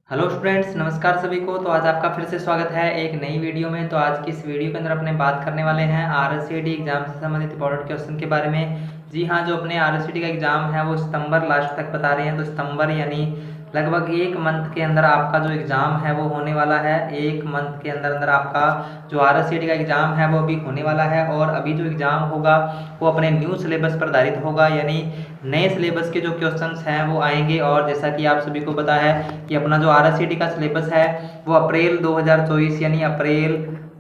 Hello students, नमस्कार सभी को। तो आज आपका फिर से स्वागत है एक नई वीडियो में। तो आज की इस वीडियो के अंदर अपने बात करने वाले हैं आरएससीडी एग्जाम से संबंधित इंपॉर्टेंट क्वेश्चन के बारे में। जी हाँ, जो अपने आरएससीडी का एग्जाम है वो सितंबर लास्ट तक बता रहे हैं। तो सितंबर यानी लगभग एक मंथ के अंदर आपका जो एग्ज़ाम है वो होने वाला है। एक मंथ के अंदर अंदर आपका जो आरएससीडी का एग्ज़ाम है वो अभी होने वाला है। और अभी जो एग्ज़ाम होगा वो अपने न्यू सिलेबस पर आधारित होगा, यानी नए सिलेबस के जो क्वेश्चंस हैं वो आएंगे। और जैसा कि आप सभी को पता है कि अपना जो आरएससीडी का सिलेबस है वो अप्रैल 2024 यानी अप्रैल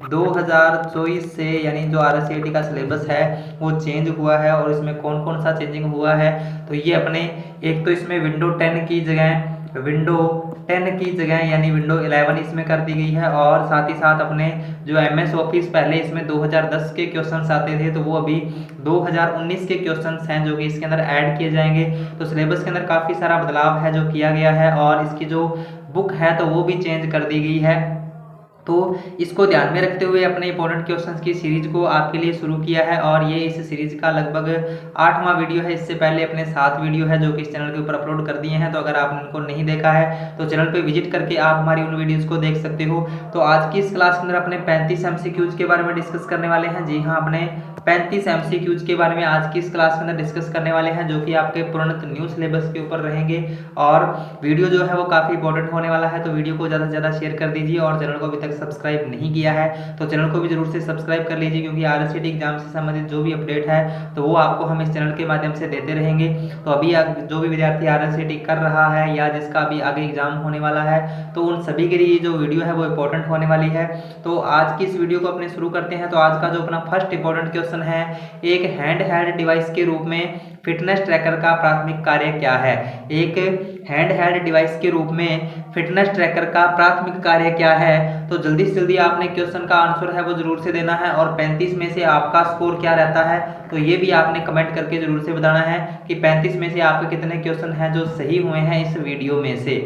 2024 से यानी जो आरएससीडी का सिलेबस है वो चेंज हुआ है। और इसमें कौन कौन सा चेंजिंग हुआ है, तो ये अपने एक तो इसमें विंडो 10 की जगह यानी विंडो 11 इसमें कर दी गई है। और साथ ही साथ अपने जो एमएस ऑफिस पहले इसमें 2010 के क्वेश्चंस आते थे, तो वो अभी 2019 के क्वेश्चंस हैं जो कि इसके अंदर ऐड किए जाएंगे। तो सिलेबस के अंदर काफ़ी सारा बदलाव है जो किया गया है। और इसकी जो बुक है तो वो भी चेंज कर दी गई है। तो इसको ध्यान में रखते हुए अपने इंपॉर्टेंट क्वेश्चंस की सीरीज को आपके लिए शुरू किया है। और ये इस सीरीज का लगभग 8वां वीडियो है। इससे पहले अपने 7 वीडियो है जो कि इस चैनल के ऊपर अपलोड कर दिए हैं। तो अगर आपने उनको नहीं देखा है तो चैनल पे विजिट करके आप हमारी उन वीडियोज़ को देख सकते हो। तो आज की इस क्लास के अंदर अपने 35 एमसीक्यूज के बारे में डिस्कस करने वाले हैं। जी हाँ, अपने 35 एमसीक्यूज के बारे में आज की इस क्लास के अंदर डिस्कस करने वाले हैं, जो कि आपके पूर्ण न्यू सिलेबस के ऊपर रहेंगे। और वीडियो जो है वो काफ़ी इंपॉर्टेंट होने वाला है। तो वीडियो को ज़्यादा से ज़्यादा शेयर कर दीजिए। और चैनल को अभी तक सब्सक्राइब नहीं किया है तो चैनल को भी जरूर से सब्सक्राइब कर लीजिए, क्योंकि आरएससीडी एग्जाम से संबंधित जो भी अपडेट है तो वो आपको हम इस चैनल के माध्यम से देते रहेंगे। तो अभी जो भी विद्यार्थी आरएससीडी कर रहा है या जिसका अभी आगे एग्जाम होने वाला है, तो उन सभी के लिए जो वीडियो है वो इंपॉर्टेंट होने वाली है। तो आज की इस वीडियो को अपने शुरू करते हैं। तो आज का जो अपना फर्स्ट इंपॉर्टेंट क्वेश्चन है, एक हैंड हेल्ड डिवाइस के रूप में फिटनेस ट्रैकर का प्राथमिक कार्य क्या है। एक हैंड हेल्ड डिवाइस के रूप में फिटनेस ट्रैकर का प्राथमिक कार्य क्या है। तो जल्दी से जल्दी आपने क्वेश्चन का आंसर है वो जरूर से देना है। और 35 में से आपका स्कोर क्या रहता है तो ये भी आपने कमेंट करके जरूर से बताना है कि 35 में से आपके कितने क्वेश्चन हैं जो सही हुए हैं इस वीडियो में से।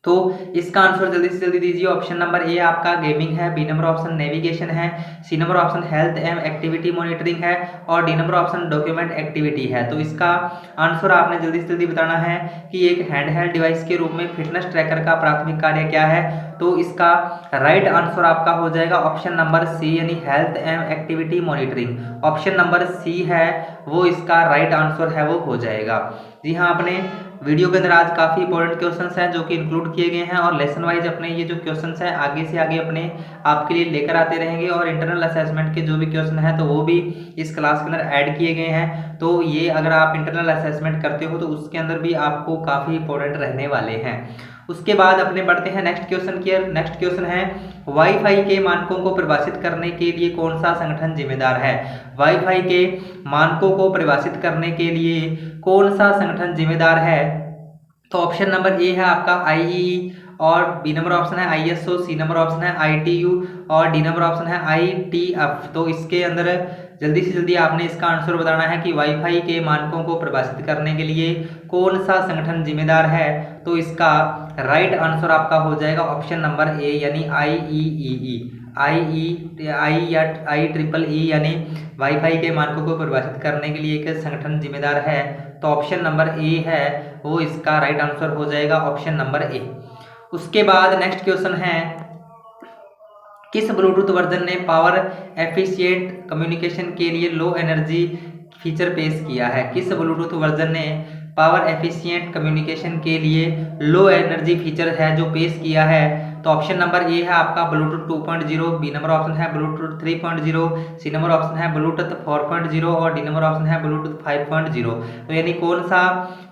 तो इसका आंसर जल्दी से जल्दी दीजिए। ऑप्शन नंबर ए आपका गेमिंग है, बी नंबर ऑप्शन नेविगेशन है, C number option health and activity monitoring है, और D number option document activity है। तो इसका आंसर आपने जल्दी से जल्दी बताना है कि एक हैंडहेल्ड डिवाइस के रूप में फिटनेस ट्रैकर का प्राथमिक कार्य क्या है। तो इसका राइट आंसर आपका हो जाएगा ऑप्शन नंबर सी यानी health and activity monitoring. Option number C है वो इसका राइट आंसर है वो हो जाएगा। जी हाँ, अपने वीडियो के अंदर आज काफ़ी इंपॉर्टेंट क्वेश्चंस हैं जो कि इंक्लूड किए गए हैं। और लेसन वाइज अपने ये जो क्वेश्चंस हैं आगे से आगे अपने आपके लिए लेकर आते रहेंगे। और इंटरनल असेसमेंट के जो भी क्वेश्चन हैं तो वो भी इस क्लास के अंदर ऐड किए गए हैं। तो ये अगर आप इंटरनल असेसमेंट करते हो तो उसके अंदर भी आपको काफ़ी इंपॉर्टेंट रहने वाले हैं। उसके बाद अपने बढ़ते हैं नेक्स्ट क्वेश्चन की। नेक्स्ट क्वेश्चन है, वाईफाई के मानकों को परिभाषित करने के लिए कौन सा संगठन जिम्मेदार है। वाईफाई के मानकों को परिभाषित करने के लिए कौन सा संगठन जिम्मेदार है। तो ऑप्शन नंबर ए है आपका आईईई, और बी नंबर ऑप्शन है आईएसओ, सी नंबर ऑप्शन है आईटीयू, और डी नंबर ऑप्शन है आईटीएफ। तो इसके अंदर जल्दी से जल्दी आपने इसका आंसर बताना है कि वाईफाई के मानकों को परिभाषित करने के लिए कौन सा संगठन जिम्मेदार है। तो इसका राइट आंसर आपका हो जाएगा ऑप्शन नंबर ए यानी आई या IEEE यानी वाईफाई के मानकों को परिभाषित करने के लिए एक संगठन जिम्मेदार है। तो ऑप्शन नंबर ए है वो इसका राइट आंसर हो जाएगा ऑप्शन नंबर ए। उसके बाद नेक्स्ट क्वेश्चन है, किस ब्लूटूथ वर्जन ने पावर एफिशिएंट कम्युनिकेशन के लिए लो एनर्जी फीचर पेश किया है। किस ब्लूटूथ वर्जन ने पावर एफिशिएंट कम्युनिकेशन के लिए लो एनर्जी फीचर है जो पेश किया है। तो ऑप्शन नंबर ए है आपका ब्लूटूथ 2.0, बी नंबर ऑप्शन है ब्लूटूथ 3.0, सी नंबर ऑप्शन है ब्लूटूथ 4.0, और डी नंबर ऑप्शन है ब्लूटूथ 5.0। तो यानी कौन सा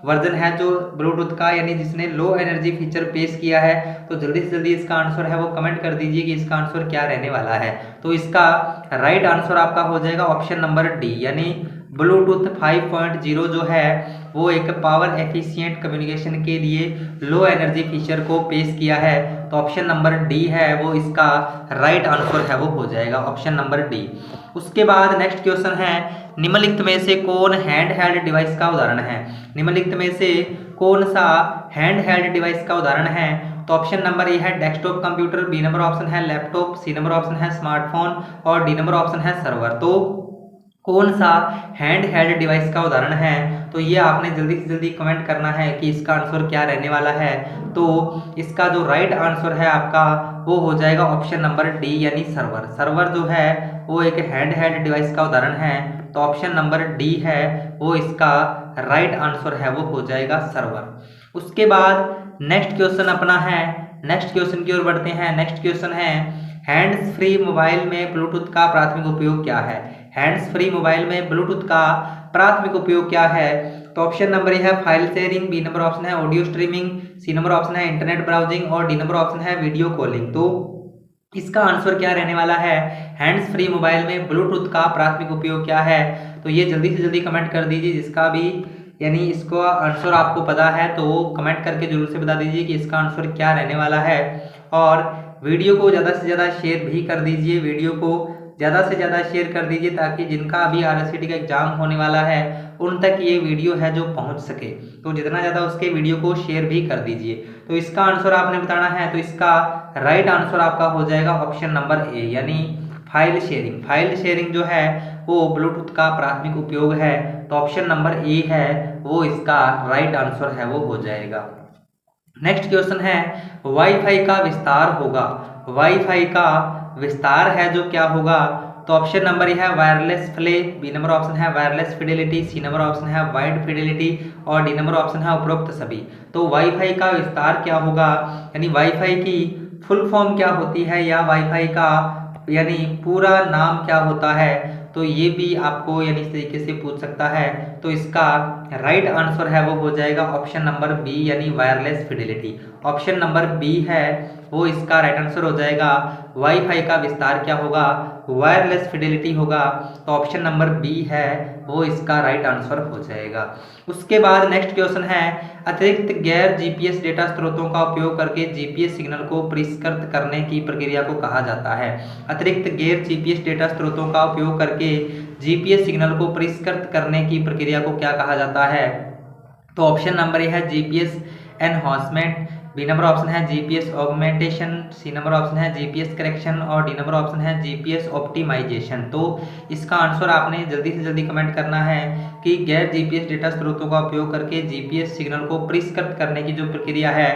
वर्जन है जो ब्लूटूथ का यानी जिसने लो एनर्जी फीचर पेश किया है। तो जल्दी से जल्दी इसका आंसर है वो कमेंट कर दीजिए कि इसका आंसर क्या रहने वाला है। तो इसका राइट आंसर आपका हो जाएगा ऑप्शन नंबर डी यानी ब्लूटूथ 5.0 जो है वो एक पावर एफिशिएंट कम्युनिकेशन के लिए लो एनर्जी फीचर को पेश किया है। तो ऑप्शन नंबर डी है वो इसका राइट आंसर है वो हो जाएगा ऑप्शन नंबर डी। उसके बाद नेक्स्ट क्वेश्चन है, निम्नलिखित में से कौन हैंड हेल्ड डिवाइस का उदाहरण है। निम्नलिखित में से कौन सा हैंड हेल्ड डिवाइस का उदाहरण है। तो ऑप्शन नंबर ए है desktop computer, B number option है लैपटॉप, सी नंबर ऑप्शन है स्मार्टफोन, और डी नंबर ऑप्शन है सर्वर। तो कौन सा हैंड हेल्ड डिवाइस का उदाहरण है? तो ये आपने जल्दी से जल्दी कमेंट करना है कि इसका आंसर क्या रहने वाला है। तो इसका जो राइट आंसर है आपका वो हो जाएगा ऑप्शन नंबर डी यानी सर्वर। सर्वर जो है वो एक हैंड हेल्ड डिवाइस का उदाहरण है, तो ऑप्शन नंबर डी है वो इसका राइट आंसर है, वो हो जाएगा सर्वर। उसके बाद नेक्स्ट क्वेश्चन अपना है, नेक्स्ट क्वेश्चन की ओर बढ़ते हैं। नेक्स्ट क्वेश्चन है हैंड्स फ्री मोबाइल में ब्लूटूथ का प्राथमिक उपयोग क्या है? हैंड्स फ्री मोबाइल में ब्लूटूथ का प्राथमिक उपयोग क्या है? तो ऑप्शन नंबर ए है file sharing, B number option है audio streaming, C number option है इंटरनेट ब्राउजिंग और डी नंबर ऑप्शन है वीडियो कॉलिंग। तो इसका आंसर क्या रहने वाला है? हैंड्स फ्री मोबाइल में ब्लूटूथ का प्राथमिक उपयोग क्या है? तो ये जल्दी से जल्दी कमेंट कर दीजिए, जिसका भी यानी इसको आंसर आपको पता है तो वो कमेंट करके जरूर से बता दीजिए कि इसका आंसर क्या रहने वाला है। और वीडियो को ज़्यादा से ज़्यादा शेयर भी कर दीजिए, वीडियो को ज़्यादा से ज़्यादा शेयर कर दीजिए ताकि जिनका अभी आरएससीटी का एग्जाम होने वाला है उन तक ये वीडियो है जो पहुंच सके। तो जितना ज़्यादा उसके वीडियो को शेयर भी कर दीजिए। तो इसका आंसर आपने बताना है, तो इसका राइट आंसर आपका हो जाएगा ऑप्शन नंबर ए यानी फाइल शेयरिंग। फाइल शेयरिंग जो है वो ब्लूटूथ का प्राथमिक उपयोग है, तो ऑप्शन नंबर ए है वो इसका राइट आंसर है, वो हो जाएगा। नेक्स्ट क्वेश्चन है वाईफाई का विस्तार होगा। वाईफाई का विस्तार है जो क्या होगा? तो ऑप्शन नंबर ए है वायरलेस फ्ले, बी नंबर ऑप्शन है wireless fidelity, C number option है वाइड फिडेलिटी और डी नंबर ऑप्शन है उपरोक्त सभी। तो वाईफाई का विस्तार क्या होगा, यानी वाईफाई की फुल फॉर्म क्या होती है या वाईफाई का यानी पूरा नाम क्या होता है? तो ये भी आपको यानी इस तरीके से पूछ सकता है। तो इसका राइट आंसर है वो हो जाएगा ऑप्शन नंबर बी यानी wireless fidelity. Option number B है वो इसका राइट आंसर हो जाएगा। वाईफाई का विस्तार क्या होगा? वायरलेस फिडेलिटी होगा, तो ऑप्शन नंबर बी है वो इसका राइट आंसर हो जाएगा। उसके बाद नेक्स्ट क्वेश्चन है अतिरिक्त गैर जीपीएस डेटा स्रोतों का उपयोग करके जीपीएस सिग्नल को परिष्कृत करने की प्रक्रिया को कहा जाता है। अतिरिक्त गैर जीपीएस डेटा स्रोतों का उपयोग करके जीपीएस सिग्नल को परिष्कृत करने की प्रक्रिया को क्या कहा जाता है? तो ऑप्शन नंबर ए है GPS enhancement, B number option है GPS augmentation, C number option है जीपीएस करेक्शन और डी नंबर ऑप्शन है जीपीएस ऑप्टिमाइजेशन। तो इसका आंसर आपने जल्दी से जल्दी कमेंट करना है कि गैर जीपीएस डेटा स्रोतों का उपयोग करके जीपीएस सिग्नल को परिष्कृत करने की जो प्रक्रिया है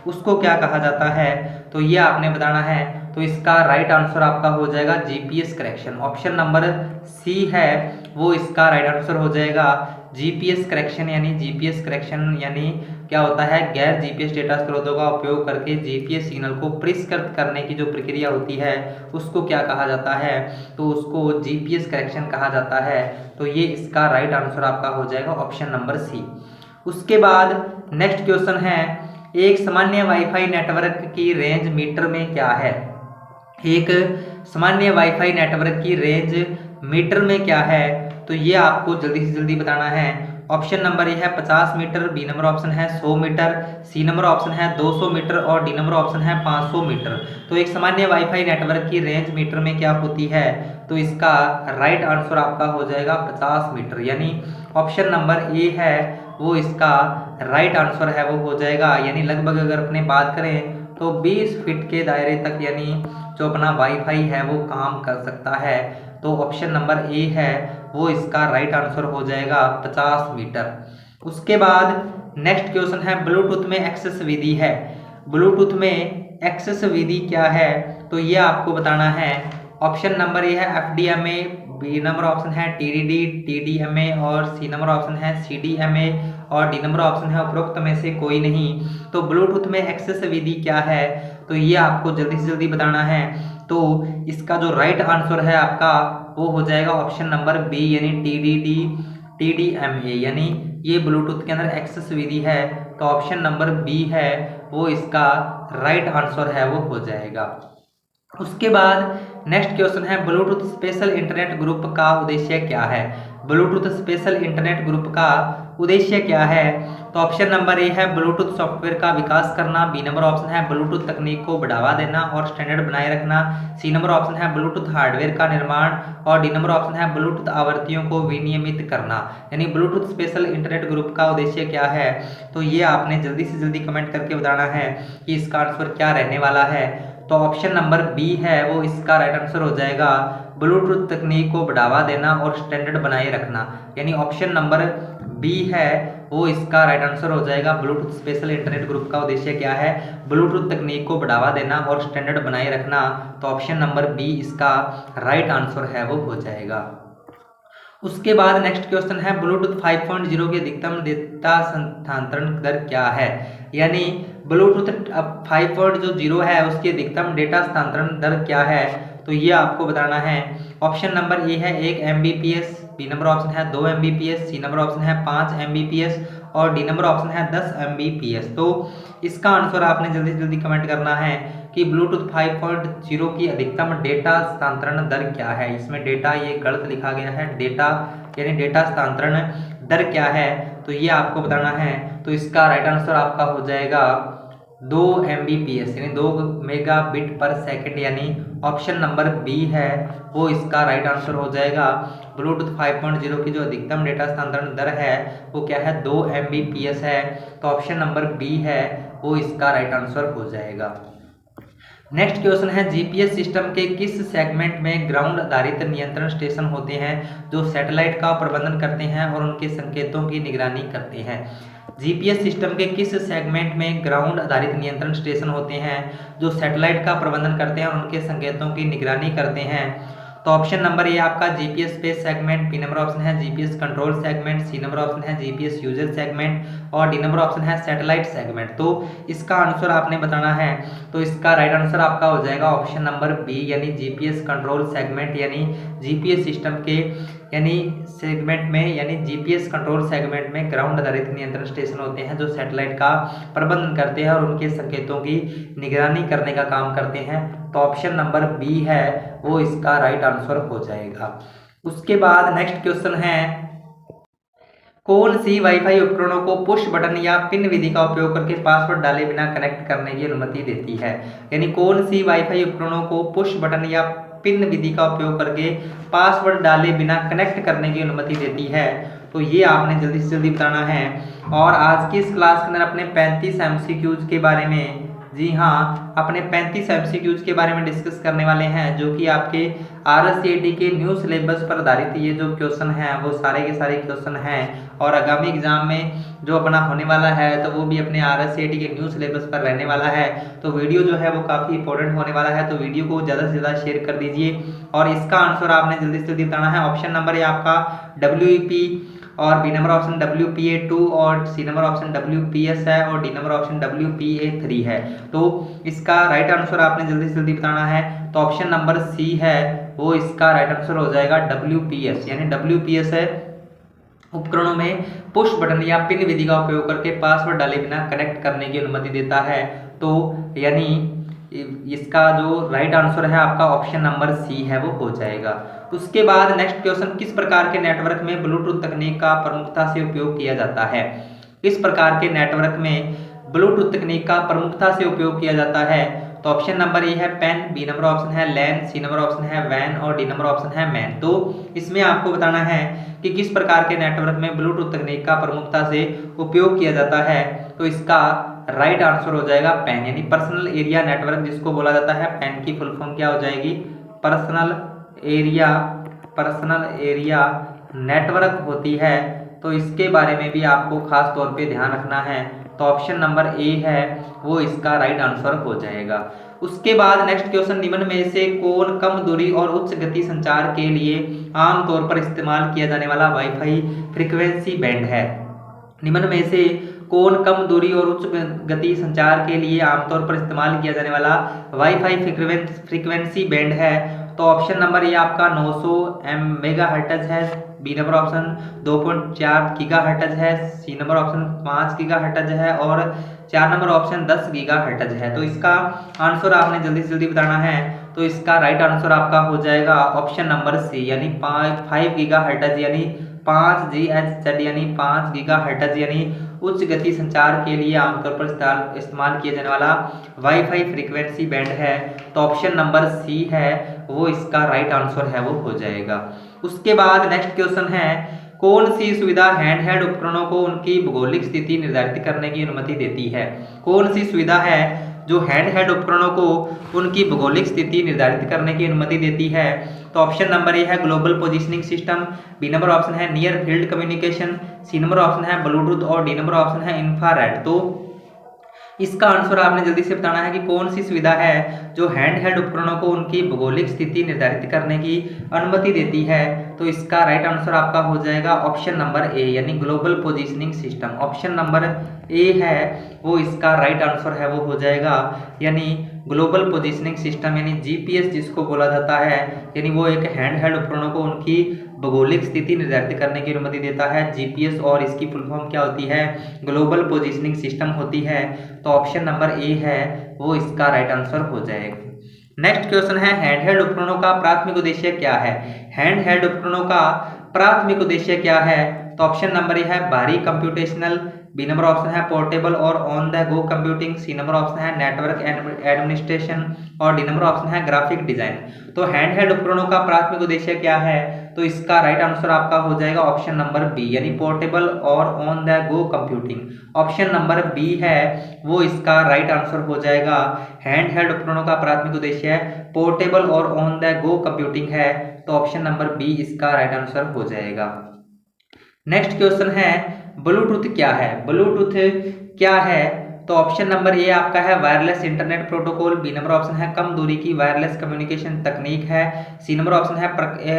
उसको क्या कहा जाता है? तो ये आपने बताना है। तो इसका राइट आंसर आपका हो जाएगा GPS correction. Option number C है वो इसका राइट आंसर हो जाएगा जीपीएस करेक्शन। यानी जीपीएस करेक्शन यानी क्या होता है? गैर जीपीएस डेटा स्रोतों का उपयोग करके जीपीएस सिग्नल को परिष्कृत करने की जो प्रक्रिया होती है उसको क्या कहा जाता है? तो उसको जीपीएस करेक्शन कहा जाता है। तो ये इसका राइट आंसर आपका हो जाएगा ऑप्शन नंबर सी। उसके बाद नेक्स्ट क्वेश्चन है एक सामान्य वाईफाई नेटवर्क की रेंज मीटर में क्या है? एक सामान्य वाईफाई नेटवर्क की रेंज मीटर में क्या है? तो ये आपको जल्दी से जल्दी बताना है। ऑप्शन नंबर ए है 50 मीटर, बी नंबर ऑप्शन है 100 मीटर, सी नंबर ऑप्शन है 200 मीटर और डी नंबर ऑप्शन है 500 मीटर। तो एक सामान्य वाईफाई नेटवर्क की रेंज मीटर में क्या होती है? तो इसका राइट आंसर आपका हो जाएगा 50 मीटर, यानी ऑप्शन नंबर ए है वो इसका राइट आंसर है, वो हो जाएगा। यानी लगभग अगर अपने बात करें तो 20 फीट के दायरे तक यानी जो अपना वाईफाई है वो काम कर सकता है। तो ऑप्शन नंबर ए है वो इसका राइट आंसर हो जाएगा 50 मीटर। उसके बाद नेक्स्ट क्वेश्चन है ब्लूटूथ में एक्सेस विधि है। ब्लूटूथ में एक्सेस विधि क्या है? तो ये आपको बताना है। ऑप्शन नंबर ए है एफडीएमए, बी नंबर ऑप्शन है टीडीडी, टीडीएमए और सी नंबर ऑप्शन है सीडीएमए और डी नंबर ऑप्शन है उपरोक्त में से कोई नहीं। तो ब्लूटूथ में एक्सेस विधि क्या है? तो ये आपको जल्दी से जल्दी बताना है। तो इसका जो राइट आंसर है आपका वो हो जाएगा ऑप्शन नंबर बी यानी टीडीडी टीडीएमए, यानी ये ब्लूटूथ के अंदर एक्सेस विधि है। तो ऑप्शन नंबर बी है वो इसका राइट आंसर है, वो हो जाएगा। उसके बाद नेक्स्ट क्वेश्चन है ब्लूटूथ स्पेशल इंटरनेट ग्रुप का उद्देश्य क्या है? ब्लूटूथ स्पेशल इंटरनेट ग्रुप का उद्देश्य क्या है? तो ऑप्शन नंबर ए है ब्लूटूथ सॉफ्टवेयर का विकास करना, बी नंबर ऑप्शन है ब्लूटूथ तकनीक को बढ़ावा देना और स्टैंडर्ड बनाए रखना, सी नंबर ऑप्शन है ब्लूटूथ हार्डवेयर का निर्माण और डी नंबर ऑप्शन है ब्लूटूथ आवृत्तियों को विनियमित करना। यानी ब्लूटूथ स्पेशल इंटरनेट ग्रुप का उद्देश्य क्या है? तो ये आपने जल्दी से जल्दी कमेंट करके बताना है कि इसका आंसर क्या रहने वाला है। तो ऑप्शन नंबर बी है वो इसका राइट आंसर हो जाएगा। ब्लूटूथ तकनीक को बढ़ावा देना और स्टैंडर्ड बनाए रखना, यानी ऑप्शन नंबर बी है वो इसका राइट आंसर हो जाएगा। ब्लूटूथ स्पेशल इंटरनेट ग्रुप का उद्देश्य क्या है? ब्लूटूथ तकनीक को बढ़ावा देना और स्टैंडर्ड बनाए रखना, तो ऑप्शन नंबर बी इसका राइट आंसर है वो हो जाएगा। उसके बाद नेक्स्ट क्वेश्चन है ब्लूटूथ 5.0 की अधिकतम डेटा स्थानांतरण दर क्या है? यानी ब्लूटूथ 5.0 है उसकी अधिकतम डेटा स्थानांतरण दर क्या है, तो ये आपको बताना है। ऑप्शन नंबर ए है 1 Mbps, बी नंबर ऑप्शन है 2 Mbps, सी नंबर ऑप्शन है 5 Mbps और डी नंबर ऑप्शन है 10 Mbps। तो इसका आंसर आपने जल्दी से जल्दी कमेंट करना है कि ब्लूटूथ 5.0 की अधिकतम डेटा स्थानांतरण दर क्या है। इसमें डेटा ये गलत लिखा गया है, डेटा यानी डेटा स्थानांतरण दर क्या है, तो ये आपको बताना है। तो इसका राइट आंसर आपका हो जाएगा 2 Mbps यानी 2 मेगाबिट पर सेकंड, यानी ऑप्शन नंबर बी है वो इसका राइट आंसर हो जाएगा। ब्लूटूथ 5.0 की जो अधिकतम डेटा स्थानांतरण दर है वो क्या है? 2 Mbps है, तो ऑप्शन नंबर बी है वो इसका राइट आंसर हो जाएगा। नेक्स्ट क्वेश्चन है जीपीएस सिस्टम के किस सेगमेंट में ग्राउंड आधारित नियंत्रण स्टेशन होते हैं जो सैटेलाइट का प्रबंधन करते हैं और उनके संकेतों की निगरानी करते हैं? जीपीएस सिस्टम के किस सेगमेंट में ग्राउंड आधारित नियंत्रण स्टेशन होते हैं जो सैटेलाइट का प्रबंधन करते हैं और उनके संकेतों की निगरानी करते हैं? तो ऑप्शन नंबर ए आपका GPS space segment, B number option है GPS control segment, C number option है जीपीएस यूजर सेगमेंट और डी नंबर ऑप्शन है सैटेलाइट सेगमेंट। तो इसका आंसर आपने बताना है, तो इसका राइट आंसर आपका हो जाएगा ऑप्शन नंबर बी यानी जीपीएस कंट्रोल सेगमेंट, यानी जीपीएस सिस्टम के यानी सेगमेंट में यानी जीपीएस कंट्रोल सेगमेंट में ग्राउंड आधारित नियंत्रण स्टेशन होते हैं जो सैटेलाइट का प्रबंधन करते हैं और उनके संकेतों की निगरानी करने का काम करते हैं। तो ऑप्शन नंबर बी है वो इसका राइट आंसर हो जाएगा। उसके बाद नेक्स्ट क्वेश्चन है कौन सी वाईफाई उपकरणों को पुश बटन या पिन विधि का उपयोग करके पासवर्ड डाले बिना कनेक्ट करने की अनुमति देती है? यानी कौन सी वाईफाई उपकरणों को पुश बटन या पिन विधि का उपयोग करके पासवर्ड डाले बिना कनेक्ट करने की अनुमति देती है? तो ये आपने जल्दी से जल्दी बताना है। और आज की इस क्लास के अंदर अपने 35 MCQs के बारे में, जी हाँ, अपने 35 MCQs के बारे में डिस्कस करने वाले हैं जो कि आपके RSCET के न्यू सिलेबस पर आधारित ये जो क्वेश्चन हैं वो सारे के सारे क्वेश्चन हैं। और आगामी एग्जाम में जो अपना होने वाला है तो वो भी अपने RSCET के न्यू सिलेबस पर रहने वाला है। तो वीडियो जो है वो काफ़ी इंपॉर्टेंट होने वाला है, तो वीडियो को ज़्यादा से ज़्यादा शेयर कर दीजिए। और इसका आंसर आपने जल्दी से जल्दी बताना है। ऑप्शन नंबर है आपका WEP और बी नंबर ऑप्शन WPA2 और सी नंबर ऑप्शन WPS है और डी नंबर ऑप्शन WPA3 है। तो इसका राइट आंसर आपने जल्दी से जल्दी बताना है। तो ऑप्शन नंबर सी है वो इसका राइट आंसर हो जाएगा WPS, यानी WPS है उपकरणों में पुश बटन या पिन विधि का उपयोग करके पासवर्ड डाले बिना कनेक्ट करने की अनुमति देता है। तो यानी इसका जो राइट आंसर है आपका ऑप्शन नंबर सी है वो हो जाएगा। उसके बाद नेक्स्ट क्वेश्चन किस प्रकार के नेटवर्क में ब्लूटूथ तकनीक का प्रमुखता से उपयोग किया जाता है? किस प्रकार के नेटवर्क में ब्लूटूथ तकनीक का प्रमुखता से उपयोग किया जाता है? तो ऑप्शन नंबर ए है पेन, बी नंबर ऑप्शन है लैन, सी नंबर ऑप्शन है वैन और डी नंबर ऑप्शन है मैन। तो इसमें आपको बताना है कि किस प्रकार के नेटवर्क में ब्लूटूथ तकनीक का प्रमुखता से उपयोग किया जाता है। तो इसका राइट आंसर हो जाएगा पेन, यानी पर्सनल एरिया नेटवर्क जिसको बोला जाता है। पेन की फुल फॉर्म क्या हो जाएगी? पर्सनल एरिया नेटवर्क होती है। तो इसके बारे में भी आपको खास तौर पे ध्यान रखना है। तो ऑप्शन नंबर ए है वो इसका राइट आंसर हो जाएगा। उसके बाद नेक्स्ट क्वेश्चन निम्न में से कौन कम दूरी और उच्च गति संचार के लिए आमतौर पर इस्तेमाल किया जाने वाला वाईफाई फ्रीक्वेंसी बैंड है? निम्न में से कौन कम दूरी और उच्च गति संचार के लिए आमतौर पर इस्तेमाल किया जाने वाला वाईफाई फ्रीक्वेंसी बैंड है? तो ऑप्शन नंबर ये आपका 900 मेगाहर्ट्ज है, बी नंबर ऑप्शन 2.4 गीगाहर्ट्ज है, सी नंबर ऑप्शन 5 गीगाहर्ट्ज है और 4 नंबर ऑप्शन 10 गीगाहर्ट्ज है। तो इसका आंसर आपने जल्दी से जल्दी बताना है। तो इसका राइट आंसर आपका हो जाएगा ऑप्शन नंबर सी, यानी 5 गीगाहर्ट्ज यानी 5 GHz यानी 5 गीगाहर्ट्ज यानी उच्च गति संचार के लिए आमतौर पर इस्तेमाल किया जाने वाला वाईफाई फ्रीक्वेंसी बैंड है। तो ऑप्शन नंबर सी है वो इसका राइट आंसर है वो हो जाएगा। उसके बाद नेक्स्ट क्वेश्चन है कौन सी सुविधा हैंडहेल्ड उपकरणों को उनकी भौगोलिक स्थिति निर्धारित करने की अनुमति देती है? कौन सी सुविधा है जो हैंड उपकरणों को उनकी भौगोलिक स्थिति निर्धारित करने की अनुमति देती है? तो ऑप्शन नंबर ए है global positioning system, B number option है near field communication, C number option है ब्लूटूथ और डी नंबर ऑप्शन है इंफ्रारेड। तो इसका आंसर आपने जल्दी से बताना है कि कौन सी सुविधा है जो हैंड उपकरणों को उनकी भौगोलिक स्थिति निर्धारित करने की अनुमति देती है। तो इसका राइट आंसर आपका हो जाएगा ऑप्शन नंबर ए यानी global positioning system. Option number A है वो इसका राइट आंसर है वो हो जाएगा, यानी ग्लोबल पोजिशनिंग सिस्टम यानी जीपीएस जिसको बोला जाता है, यानी वो एक हैंड उपकरणों को उनकी भौगोलिक स्थिति निर्धारित करने की अनुमति देता है जीपीएस, और इसकी फुल फॉर्म क्या होती है? ग्लोबल पोजिशनिंग सिस्टम होती है। तो ऑप्शन नंबर ए है वो इसका राइट आंसर हो जाएगा। नेक्स्ट क्वेश्चन है हैंडहेल्ड उपकरणों का प्राथमिक उद्देश्य क्या है? हैंडहेल्ड उपकरणों का प्राथमिक उद्देश्य क्या है? तो ऑप्शन नंबर ए है भारी कंप्यूटेशनल, बी नंबर ऑप्शन है पोर्टेबल और on the go computing, C number option है नेटवर्क एडमिनिस्ट्रेशन और डी नंबर ऑप्शन है ग्राफिक डिजाइन। तो हैंडहेल्ड उपकरणों का प्राथमिक उद्देश्य क्या है? तो इसका राइट आंसर आपका हो जाएगा ऑप्शन नंबर बी यानी पोर्टेबल और on the go computing. Option number B है वो इसका राइट आंसर हो जाएगा। हैंडहेल्ड उपकरणों का प्राथमिक उद्देश्य है पोर्टेबल और ऑन द गो कंप्यूटिंग है। तो ऑप्शन नंबर बी इसका राइट आंसर हो जाएगा। नेक्स्ट क्वेश्चन है ब्लूटूथ क्या है? ब्लूटूथ क्या है? तो ऑप्शन नंबर ए आपका है wireless internet protocol, B number option है कम दूरी की वायरलेस कम्युनिकेशन तकनीक है, सी नंबर ऑप्शन है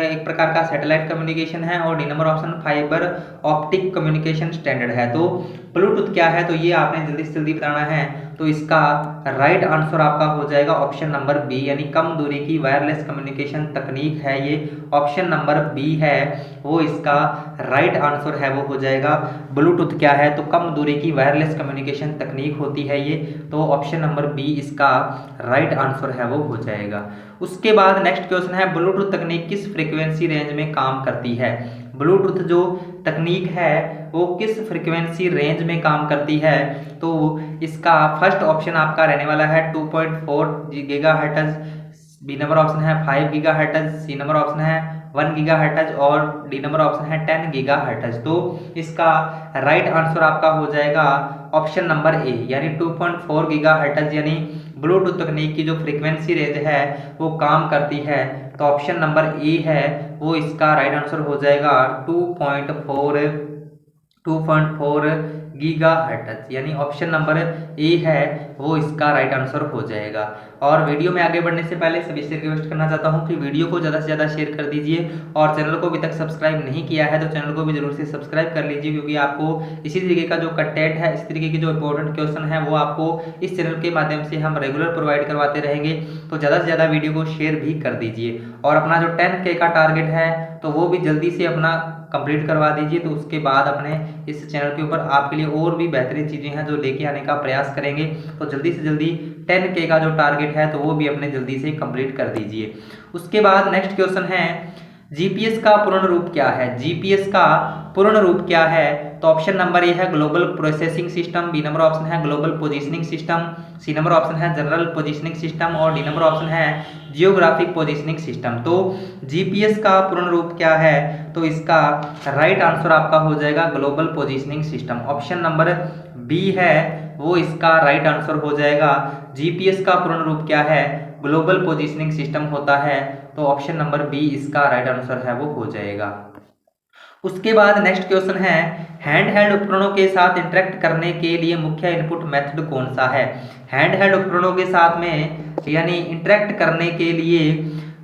एक प्रकार का सैटेलाइट कम्युनिकेशन है और D number option fibre optic communication standard है। तो ब्लूटूथ क्या है? तो ये आपने जल्दी से जल्दी बताना है। तो इसका राइट आंसर आपका हो जाएगा ऑप्शन नंबर बी यानी कम दूरी की वायरलेस कम्युनिकेशन तकनीक है ये। ऑप्शन नंबर बी है वो इसका राइट आंसर है वो हो जाएगा। ब्लूटूथ क्या है? तो कम दूरी की वायरलेस कम्युनिकेशन तकनीक होती है ये। तो ऑप्शन नंबर बी इसका राइट आंसर है वो हो जाएगा। उसके बाद नेक्स्ट क्वेश्चन है ब्लूटूथ तकनीक किस फ्रीक्वेंसी रेंज में काम करती है? ब्लूटूथ जो तकनीक है वो किस फ्रीक्वेंसी रेंज में काम करती है? तो इसका फर्स्ट ऑप्शन आपका रहने वाला है 2.4 गीगाहर्ट्ज, बी नंबर ऑप्शन है 5 गीगाहर्ट्ज, सी नंबर ऑप्शन है 1 गीगाहर्ट्ज और डी नंबर ऑप्शन है 10 गीगाहर्ट्ज। तो इसका राइट आंसर आपका हो जाएगा ऑप्शन नंबर ए यानी 2.4 गीगाहर्ट्ज, यानी ब्लूटूथ तकनीक की जो फ्रीक्वेंसी रेंज है वो काम करती है। तो ऑप्शन नंबर ए है वो इसका राइट आंसर हो जाएगा 2.4 गीगाहर्ट्ज, यानी ऑप्शन नंबर ए है वो इसका राइट आंसर हो जाएगा। और वीडियो में आगे बढ़ने से पहले सभी से रिक्वेस्ट करना चाहता हूं कि वीडियो को ज़्यादा से ज़्यादा शेयर कर दीजिए और चैनल को अभी तक सब्सक्राइब नहीं किया है तो चैनल को भी जरूर से सब्सक्राइब कर लीजिए, क्योंकि आपको इसी तरीके का जो कंटेंट है, इस तरीके की जो इंपॉर्टेंट क्वेश्चन है वो आपको इस चैनल के माध्यम से हम रेगुलर प्रोवाइड करवाते रहेंगे। तो ज़्यादा से ज़्यादा वीडियो को शेयर भी कर दीजिए और अपना जो 10K का टारगेट है तो वो भी जल्दी से अपना कंप्लीट करवा दीजिए। तो उसके बाद अपने इस चैनल के ऊपर आपके लिए और भी बेहतरीन चीज़ें हैं जो लेके आने का प्रयास करेंगे। तो जल्दी से जल्दी 10K का जो टारगेट है तो वो भी अपने जल्दी से कंप्लीट कर दीजिए। उसके बाद नेक्स्ट क्वेश्चन है जीपीएस का पूर्ण रूप क्या है? जीपीएस का पूर्ण रूप क्या है? तो ऑप्शन नंबर ए है global processing system, B number option है global positioning system, C number option है जनरल पोजिशनिंग सिस्टम और डी नंबर ऑप्शन है जियोग्राफिक पोजिशनिंग सिस्टम। तो जीपीएस का पूर्ण रूप क्या है? तो इसका राइट आंसर आपका हो जाएगा global positioning system. Option number B है वो इसका राइट आंसर हो जाएगा। जीपीएस का पूर्ण रूप क्या है? ग्लोबल पोजिशनिंग सिस्टम होता है। तो ऑप्शन नंबर बी इसका राइट आंसर है वो हो जाएगा। उसके बाद नेक्स्ट क्वेश्चन है हैंडहेल्ड उपकरणों के साथ इंटरेक्ट करने के लिए मुख्य इनपुट मेथड कौन सा है? हैंडहेल्ड उपकरणों के साथ में यानी इंटरेक्ट करने के लिए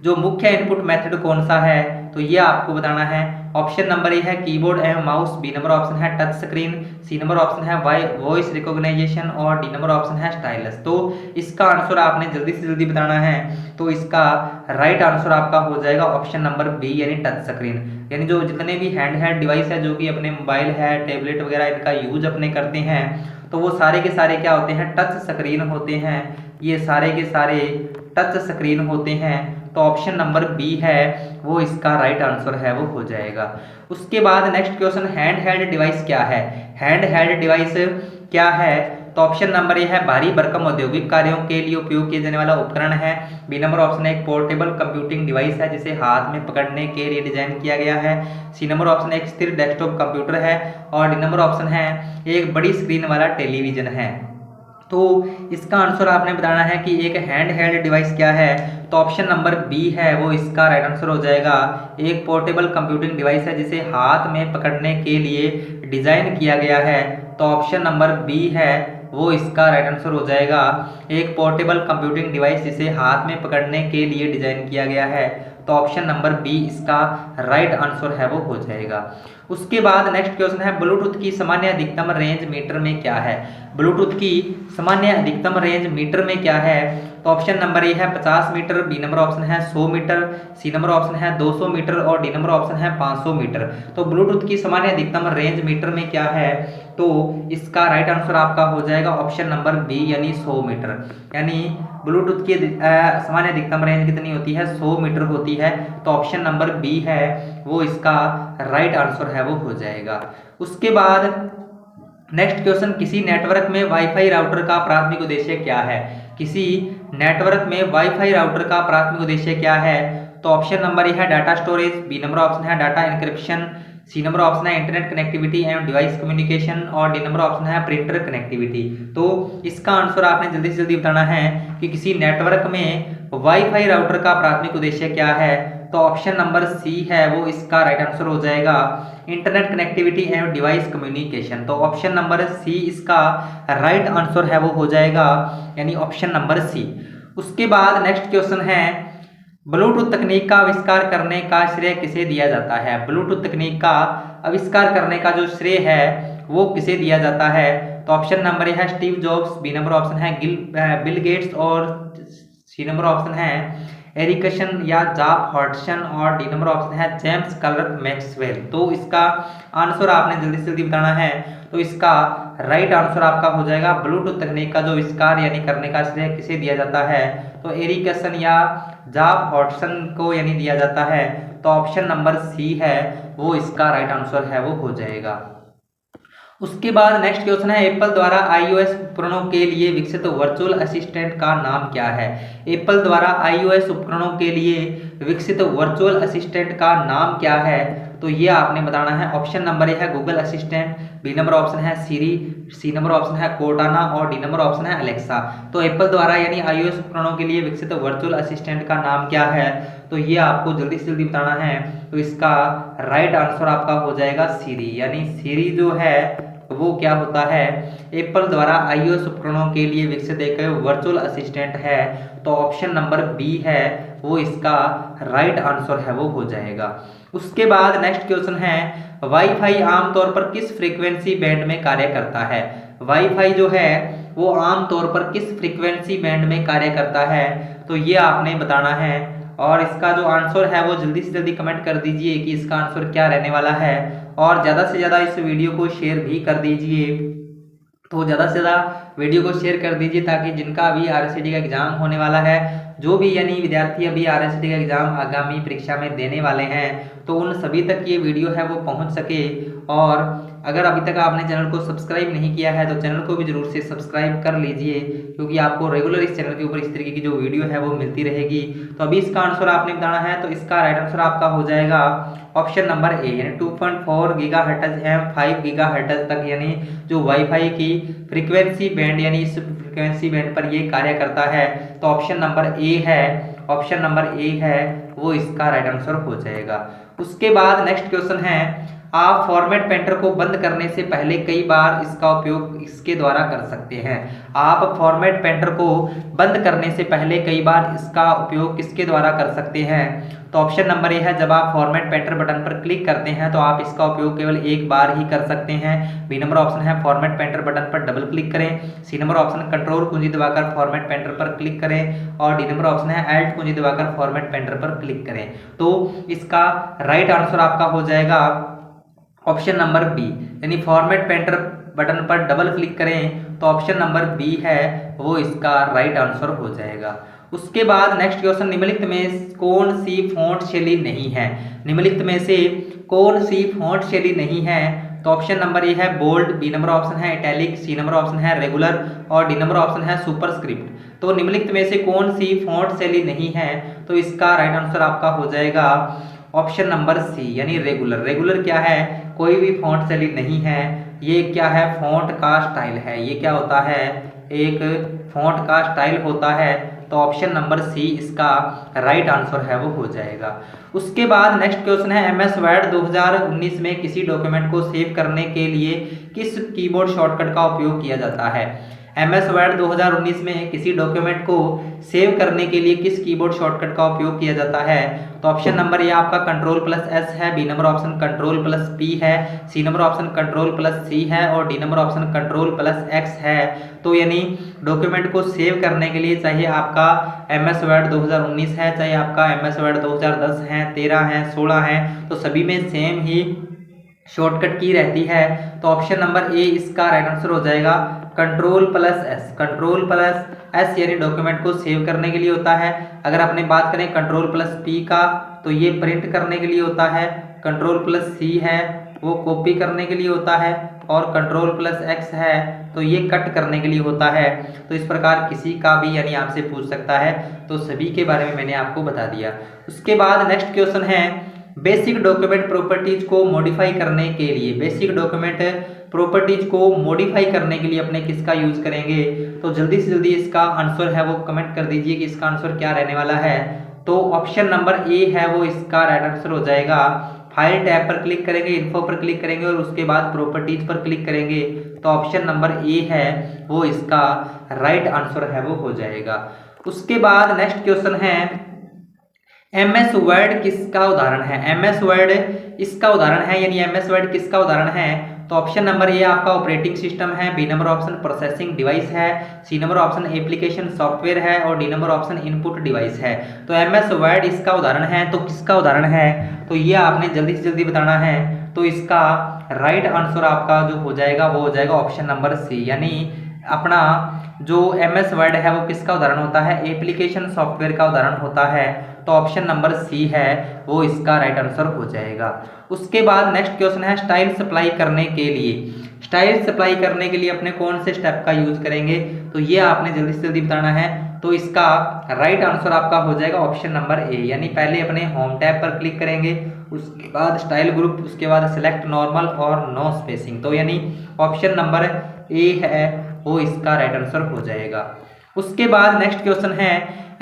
जो मुख्य इनपुट मेथड कौन सा है? तो ये आपको बताना है। ऑप्शन नंबर ए है कीबोर्ड एवं माउस, बी नंबर ऑप्शन है touch screen, C number option है वॉइस रिकॉग्नाइजेशन और डी नंबर ऑप्शन है स्टाइलस। तो इसका आंसर आपने जल्दी से जल्दी बताना है। तो इसका राइट आंसर आपका हो जाएगा ऑप्शन नंबर बी यानी टच स्क्रीन। यानी जो जितने भी हैंडहेल्ड डिवाइस है जो कि अपने मोबाइल है, टैबलेट वगैरह इनका यूज अपने करते हैं तो वो सारे के सारे क्या होते हैं? टच स्क्रीन होते हैं। ये सारे के सारे टच स्क्रीन होते हैं। तो ऑप्शन नंबर बी है वो इसका राइट आंसर है वो हो जाएगा। उसके बाद नेक्स्ट क्वेश्चन हैंडहेल्ड डिवाइस क्या है? हैंडहेल्ड डिवाइस क्या है? तो ऑप्शन नंबर ए है भारी भरकम औद्योगिक कार्यों के लिए उपयोग किए जाने वाला उपकरण है, बी नंबर ऑप्शन है एक पोर्टेबल कंप्यूटिंग डिवाइस है जिसे हाथ में पकड़ने के लिए डिजाइन किया गया है, सी नंबर ऑप्शन एक स्थिर डेस्कटॉप कंप्यूटर है और डी नंबर ऑप्शन है एक बड़ी स्क्रीन वाला टेलीविजन है। तो इसका आंसर आपने बताना है कि एक हैंड हेल्ड डिवाइस क्या है। तो ऑप्शन नंबर बी है वो इसका राइट आंसर हो जाएगा। एक पोर्टेबल कंप्यूटिंग डिवाइस है जिसे हाथ में पकड़ने के लिए डिजाइन किया गया है। तो ऑप्शन नंबर बी है वो इसका राइट आंसर हो जाएगा। एक पोर्टेबल कंप्यूटिंग डिवाइस जिसे हाथ में पकड़ने के लिए डिजाइन किया गया है। तो ऑप्शन नंबर बी इसका राइट आंसर है वो हो जाएगा। उसके बाद नेक्स्ट क्वेश्चन है ब्लूटूथ की सामान्य अधिकतम रेंज मीटर में क्या है। ब्लूटूथ की सामान्य अधिकतम रेंज मीटर में क्या है। तो ऑप्शन नंबर ए है 50 मीटर, बी नंबर ऑप्शन है 100 मीटर, सी नंबर ऑप्शन है 200 मीटर और डी नंबर ऑप्शन है 500 मीटर। तो ब्लूटूथ की सामान्य अधिकतम रेंज मीटर में क्या है। तो इसका राइट आंसर आपका हो जाएगा ऑप्शन नंबर बी यानी 100 मीटर। यानी ब्लूटूथ की सामान्य अधिकतम रेंज कितनी होती है, 100 मीटर होती है। तो ऑप्शन नंबर बी है वो इसका राइट आंसर है वो हो जाएगा। उसके बाद नेक्स्ट क्वेश्चन, किसी नेटवर्क में वाईफाई राउटर का प्राथमिक उद्देश्य क्या है। किसी नेटवर्क में वाईफाई राउटर का प्राथमिक उद्देश्य क्या है। तो ऑप्शन नंबर ए है data storage, B number option है data encryption, C number option है internet connectivity and device communication और डी नंबर ऑप्शन है प्रिंटर कनेक्टिविटी। तो इसका आंसर आपने जल्दी से जल्दी बताना है कि किसी नेटवर्क में वाईफाई राउटर का प्राथमिक उद्देश्य क्या है। तो ऑप्शन नंबर सी है वो इसका राइट आंसर हो जाएगा, internet connectivity and device communication. तो ऑप्शन नंबर सी इसका राइट आंसर है वो हो जाएगा, यानी ऑप्शन नंबर सी। उसके बाद नेक्स्ट क्वेश्चन है ब्लूटूथ तकनीक का आविष्कार करने का श्रेय किसे दिया जाता है। ब्लूटूथ तकनीक का आविष्कार करने का जो श्रेय है वो किसे दिया जाता है। तो ऑप्शन नंबर ए है Steve Jobs, B number option है बिल गेट्स और सी नंबर ऑप्शन है एरिकसन या जॉब हॉटसन और डी नंबर ऑप्शन है जेम्स क्लर्क मैक्सवेल। तो इसका आंसर आपने जल्दी से जल्दी बताना है। तो इसका राइट आंसर आपका हो जाएगा ब्लूटूथ तकनीक का जो आविष्कार यानी करने का श्रेय किसे दिया जाता है। तो एरिकसन या जॉब हॉटसन को यानी दिया जाता है। तो ऑप्शन नंबर सी है वो इसका राइट आंसर है वो हो जाएगा। उसके बाद नेक्स्ट क्वेश्चन है एप्पल द्वारा iOS उपकरणों के लिए विकसित वर्चुअल असिस्टेंट का नाम क्या है। एप्पल द्वारा iOS उपकरणों के लिए विकसित वर्चुअल असिस्टेंट का नाम क्या है। तो ये आपने बताना है। ऑप्शन नंबर ए है Google Assistant, B number option है सीरी, सी नंबर ऑप्शन है कोर्टाना और डी नंबर ऑप्शन है अलेक्सा। तो एप्पल द्वारा यानी iOS उपकरणों के लिए विकसित वर्चुअल असिस्टेंट का नाम क्या है। तो ये आपको जल्दी से जल्दी बताना है। तो इसका राइट आंसर आपका हो जाएगा सीरी, यानी सीरी जो है वो क्या होता है, एप्पल द्वारा iOS उपकरणों के लिए विकसित एक वर्चुअल असिस्टेंट है। तो ऑप्शन नंबर बी है वो इसका राइट आंसर है वो हो जाएगा। उसके बाद नेक्स्ट क्वेश्चन है वाईफाई आमतौर पर किस फ्रीक्वेंसी बैंड में कार्य करता है। वाईफाई जो है वो आमतौर पर किस फ्रीक्वेंसी बैंड में कार्य करता है। तो ये आपने बताना है और इसका जो आंसर है वो जल्दी से जल्दी कमेंट कर दीजिए कि इसका आंसर क्या रहने वाला है और ज़्यादा से ज़्यादा इस वीडियो को शेयर भी कर दीजिए। तो ज़्यादा से ज़्यादा वीडियो को शेयर कर दीजिए ताकि जिनका अभी RSCT का एग्जाम होने वाला है, जो भी यानी विद्यार्थी अभी RSCT का एग्जाम आगामी परीक्षा में देने वाले हैं, तो उन सभी तक ये वीडियो है वो पहुंच सके। और अगर अभी तक आपने चैनल को सब्सक्राइब नहीं किया है तो चैनल को भी जरूर से सब्सक्राइब कर लीजिए, क्योंकि आपको रेगुलर इस चैनल के ऊपर इस तरीके की जो वीडियो है वो मिलती रहेगी। तो अभी इसका आंसर आपने बताना है। तो इसका राइट आंसर आपका हो जाएगा ऑप्शन नंबर ए, यानी 2.4 गीगाहर्ट्ज एम 5 गीगाहर्ट्ज तक यानी जो वाईफाई की फ्रीक्वेंसी बैंड यानी इस फ्रीक्वेंसी बैंड पर ये कार्य करता है। तो ऑप्शन नंबर ए है, ऑप्शन नंबर ए है वो इसका राइट आंसर हो जाएगा। उसके बाद नेक्स्ट क्वेश्चन है आप फॉर्मेट पेंटर को बंद करने से पहले कई बार इसका उपयोग इसके द्वारा कर सकते हैं। आप फॉर्मेट पेंटर को बंद करने से पहले कई बार इसका उपयोग किसके द्वारा कर सकते हैं। तो ऑप्शन नंबर ए है जब आप फॉर्मेट पेंटर बटन पर क्लिक करते हैं तो आप इसका उपयोग केवल एक बार ही कर सकते हैं। बी नंबर ऑप्शन है फॉर्मेट पेंटर बटन पर डबल क्लिक करें, सी नंबर ऑप्शन कंट्रोल कुंजी दबाकर फॉर्मेट पेंटर पर क्लिक करें और डी नंबर ऑप्शन है एल्ट कुंजी दबाकर फॉर्मेट पेंटर पर क्लिक करें। तो इसका राइट आंसर आपका हो जाएगा ऑप्शन नंबर बी, यानी फॉर्मेट पेंटर बटन पर डबल क्लिक करें तो ऑप्शन नंबर बी है वो इसका राइट आंसर हो जाएगा। उसके बाद नेक्स्ट क्वेश्चन निम्नलिखित में कौन सी फॉन्ट शैली नहीं है। निम्नलिखित में से कौन सी फॉन्ट शैली नहीं है। तो ऑप्शन नंबर ए है बोल्ड, बी नंबर ऑप्शन है इटैलिक, सी नंबर ऑप्शन है रेगुलर और डी नंबर ऑप्शन है सुपरस्क्रिप्ट। तो निम्नलिखित में से कौन सी फॉन्ट शैली नहीं है। तो इसका राइट आंसर आपका हो जाएगा ऑप्शन नंबर सी, यानी रेगुलर। रेगुलर क्या है, कोई भी फॉन्ट शैली नहीं है, ये क्या है फॉन्ट का स्टाइल है। ये क्या होता है, एक फॉन्ट का स्टाइल होता है, तो ऑप्शन नंबर सी इसका राइट आंसर है वो हो जाएगा। उसके बाद नेक्स्ट क्वेश्चन है एमएस वर्ड 2019 में किसी डॉक्यूमेंट को सेव करने के लिए किस कीबोर्ड शॉर्टकट का उपयोग किया जाता है। एमएस वर्ड 2019 में किसी डॉक्यूमेंट को सेव करने के लिए किस कीबोर्ड शॉर्टकट का उपयोग किया जाता है, तो ऑप्शन नंबर ए आपका Ctrl+S है, बी नंबर ऑप्शन Ctrl+P है, सी नंबर ऑप्शन Ctrl+C है और डी नंबर ऑप्शन Ctrl+X है। तो यानी डॉक्यूमेंट को सेव करने के लिए चाहे आपका एमएस वर्ड 2019 है, चाहे आपका एमएस वर्ड 2010 है, 13 है, 16 है, तो सभी में सेम ही शॉर्टकट की रहती है। तो ऑप्शन नंबर ए इसका राइट आंसर हो जाएगा Ctrl+S। Ctrl+S यानी डॉक्यूमेंट को सेव करने के लिए होता है। अगर अपने बात करें Ctrl+P का, तो ये प्रिंट करने के लिए होता है। Ctrl+C है वो कॉपी करने के लिए होता है और Ctrl+X है तो ये कट करने के लिए होता है। तो इस प्रकार किसी का भी यानी आपसे पूछ सकता है, तो सभी के बारे में मैंने आपको बता दिया। उसके बाद नेक्स्ट क्वेश्चन है बेसिक डॉक्यूमेंट प्रॉपर्टीज को मॉडिफाई करने के लिए, बेसिक डॉक्यूमेंट प्रॉपर्टीज को मॉडिफाई करने के लिए अपने किसका यूज करेंगे। तो जल्दी से जल्दी इसका आंसर है वो कमेंट कर दीजिए कि इसका आंसर क्या रहने वाला है। तो ऑप्शन नंबर ए है वो इसका राइट आंसर हो जाएगा। फाइल टैब पर क्लिक करेंगे, इन्फो पर क्लिक करेंगे और उसके बाद प्रॉपर्टीज पर क्लिक करेंगे, तो ऑप्शन नंबर ए है वो इसका राइट आंसर है वो हो जाएगा। उसके बाद नेक्स्ट क्वेश्चन है एमएस वर्ड किसका उदाहरण है। एमएस वर्ड इसका उदाहरण है, यानी एमएस वर्ड किसका उदाहरण है, तो ऑप्शन नंबर ए आपका ऑपरेटिंग सिस्टम है, B number option processing device है, C number option application software है और D number option input device है। तो एमएस वर्ड इसका उदाहरण है, तो किसका उदाहरण है, तो ये आपने जल्दी से जल्दी बताना है। तो इसका राइट आंसर आपका जो हो जाएगा वो हो जाएगा ऑप्शन नंबर सी, यानी अपना जो एमएस वर्ड है वो किसका उदाहरण होता है, एप्लीकेशन सॉफ्टवेयर का उदाहरण होता है। तो ऑप्शन नंबर सी है वो इसका राइट आंसर हो जाएगा। उसके बाद नेक्स्ट क्वेश्चन है स्टाइल सप्लाई करने के लिए, स्टाइल सप्लाई करने के लिए अपने कौन से स्टेप का यूज करेंगे, तो ये आपने जल्दी से जल्दी बताना है। तो इसका राइट आंसर आपका हो जाएगा ऑप्शन नंबर ए, यानी पहले अपने होम टैब पर क्लिक करेंगे, उसके बाद स्टाइल ग्रुप, उसके बाद सिलेक्ट नॉर्मल और नो स्पेसिंग। तो यानी ऑप्शन नंबर ए है वो इसका राइट आंसर हो जाएगा। उसके बाद नेक्स्ट क्वेश्चन है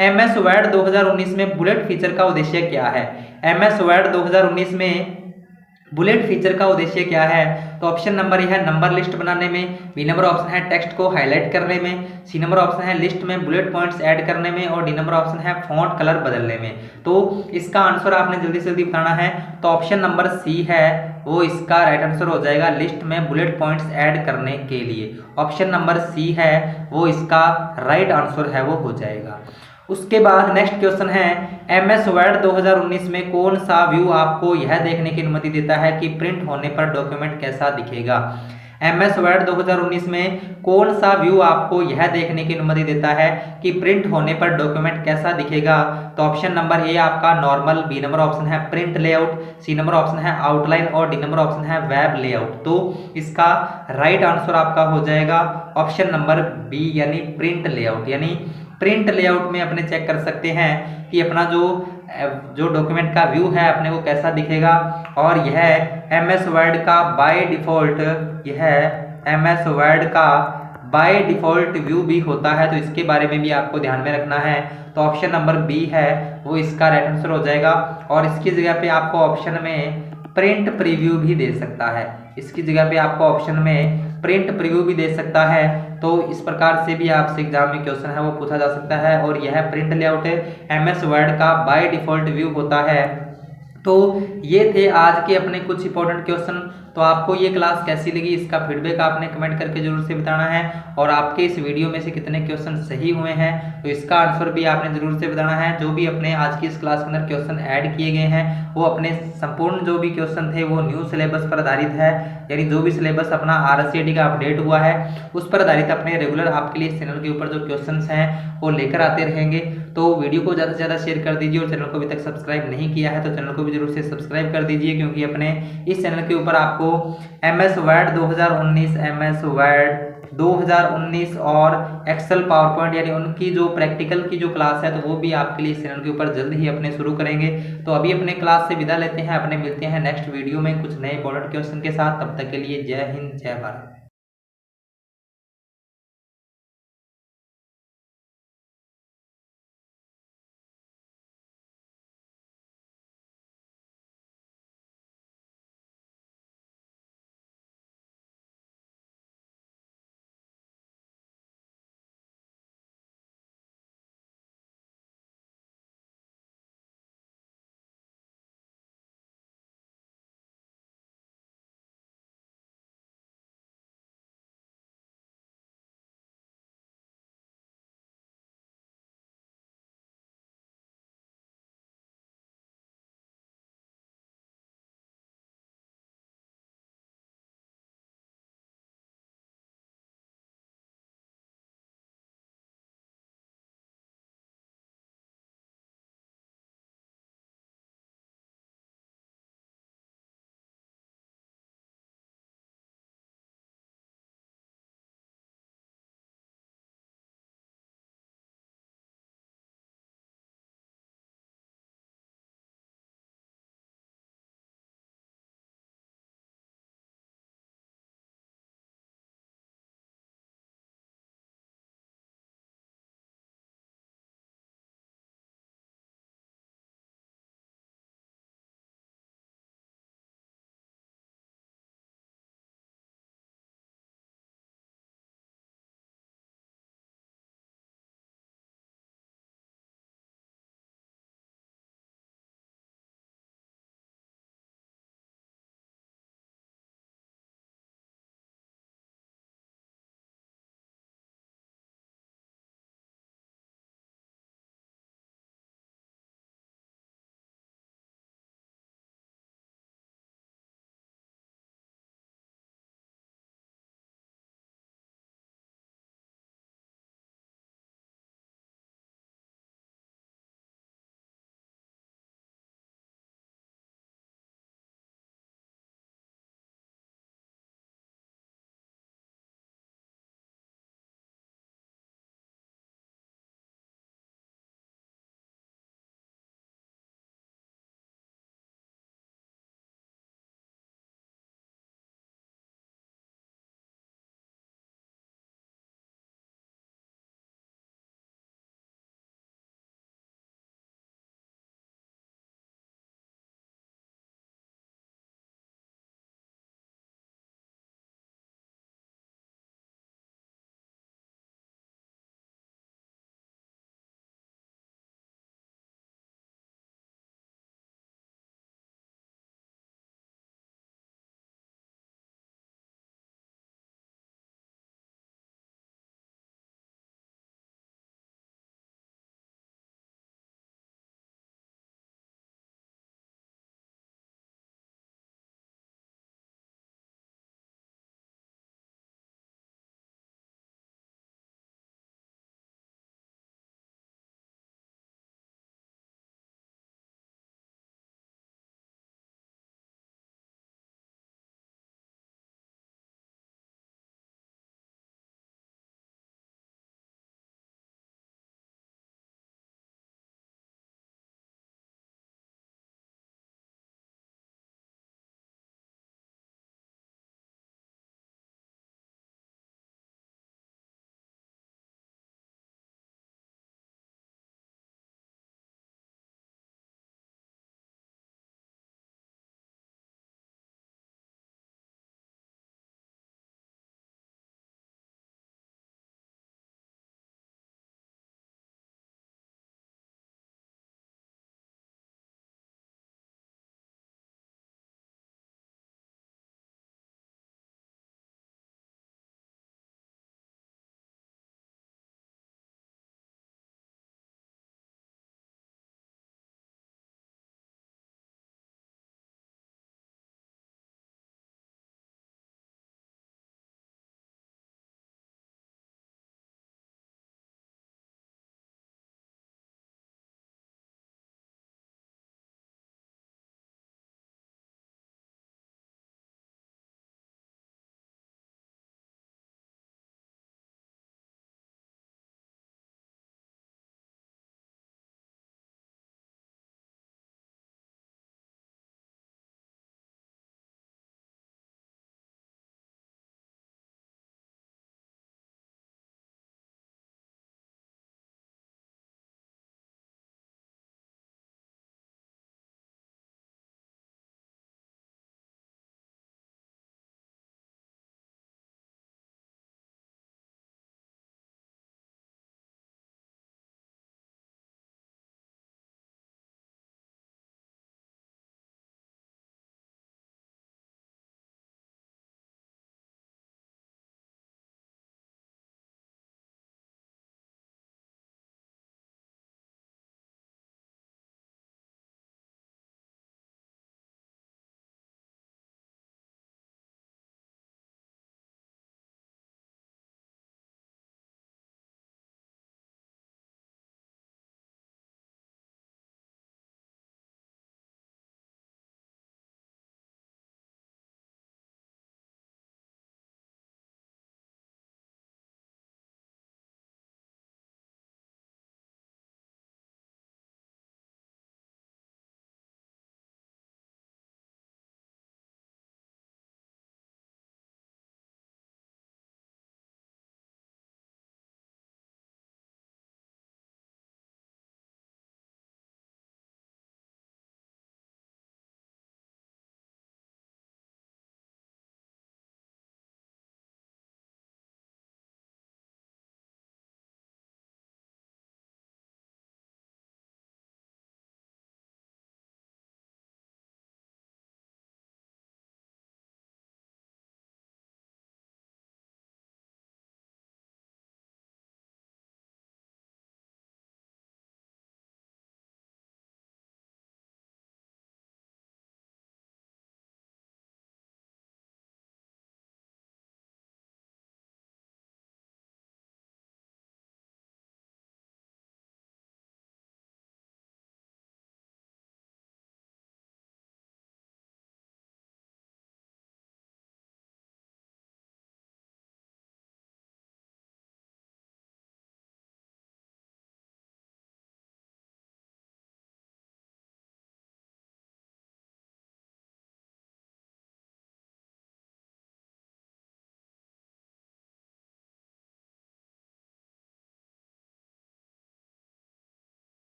एमएस वर्ड 2019 में बुलेट फीचर का उद्देश्य क्या है। एमएस वर्ड 2019 में बुलेट फीचर का उद्देश्य क्या है, तो ऑप्शन नंबर ए है नंबर लिस्ट बनाने में, बी नंबर ऑप्शन है टेक्स्ट को हाईलाइट करने में, सी नंबर ऑप्शन है लिस्ट में बुलेट पॉइंट्स ऐड करने में और डी नंबर ऑप्शन है फॉन्ट कलर बदलने में। तो इसका आंसर आपने जल्दी से जल्दी बताना है। तो ऑप्शन नंबर सी है वो इसका राइट आंसर हो जाएगा, लिस्ट में बुलेट पॉइंट्स ऐड करने के लिए। ऑप्शन नंबर सी है वो इसका राइट आंसर है वो हो जाएगा। उसके बाद नेक्स्ट क्वेश्चन है एमएस वर्ड 2019 में कौन सा व्यू आपको यह देखने की अनुमति देता है कि प्रिंट होने पर डॉक्यूमेंट कैसा दिखेगा। एमएस वर्ड 2019 में कौन सा व्यू आपको यह देखने की अनुमति देता है कि प्रिंट होने पर डॉक्यूमेंट कैसा दिखेगा, तो ऑप्शन नंबर ए आपका नॉर्मल, बी नंबर ऑप्शन है print layout, C number option है आउटलाइन और डी नंबर ऑप्शन है वेब लेआउट। तो इसका राइट आंसर आपका हो जाएगा ऑप्शन नंबर बी, यानी प्रिंट लेआउट। यानी प्रिंट लेआउट में अपने चेक कर सकते हैं कि अपना जो डॉक्यूमेंट का व्यू है अपने को कैसा दिखेगा, और यह एमएस वर्ड का बाय डिफ़ॉल्ट, यह एमएस वर्ड का बाय डिफ़ॉल्ट व्यू भी होता है, तो इसके बारे में भी आपको ध्यान में रखना है। तो ऑप्शन नंबर बी है वो इसका राइट आंसर हो जाएगा। और इसकी जगह पे आपको ऑप्शन में प्रिंट प्रीव्यू भी दे सकता है, इसकी जगह पे आपको ऑप्शन में प्रिंट प्रीव्यू भी दे सकता है। तो इस प्रकार से भी आपसे एग्जाम में क्वेश्चन है वो पूछा जा सकता है। और यह प्रिंट लेआउट एमएस वर्ड का बाय डिफ़ॉल्ट व्यू होता है। तो ये थे आज के अपने कुछ इंपॉर्टेंट क्वेश्चन। तो आपको ये क्लास कैसी लगी, इसका फीडबैक आपने कमेंट करके जरूर से बताना है। और आपके इस वीडियो में से कितने क्वेश्चन सही हुए हैं तो इसका आंसर भी आपने जरूर से बताना है। जो भी अपने आज की इस क्लास के अंदर क्वेश्चन ऐड किए गए हैं वो अपने संपूर्ण जो भी क्वेश्चन थे वो न्यू सिलेबस पर आधारित है, यानी जो भी सिलेबस अपना RSCET का अपडेट हुआ है उस पर आधारित अपने रेगुलर आपके लिए चैनल के ऊपर जो क्वेश्चन हैं वो लेकर आते रहेंगे। तो वीडियो को ज़्यादा से ज़्यादा शेयर कर दीजिए, और चैनल को अभी तक सब्सक्राइब नहीं किया है तो चैनल को भी जरूर से सब्सक्राइब कर दीजिए, क्योंकि अपने इस चैनल के ऊपर आपको एमएस वर्ड 2019, एमएस वर्ड 2019 और एक्सेल पावर पॉइंट यानी उनकी जो प्रैक्टिकल की जो क्लास है तो वो भी आपके लिए इस चैनल के ऊपर जल्द ही अपने शुरू करेंगे। तो अभी अपने क्लास से विदा लेते हैं, अपने मिलते हैं नेक्स्ट वीडियो में कुछ नए इंपॉर्टेंट क्वेश्चन के साथ। तब तक के लिए जय हिंद, जय भारत।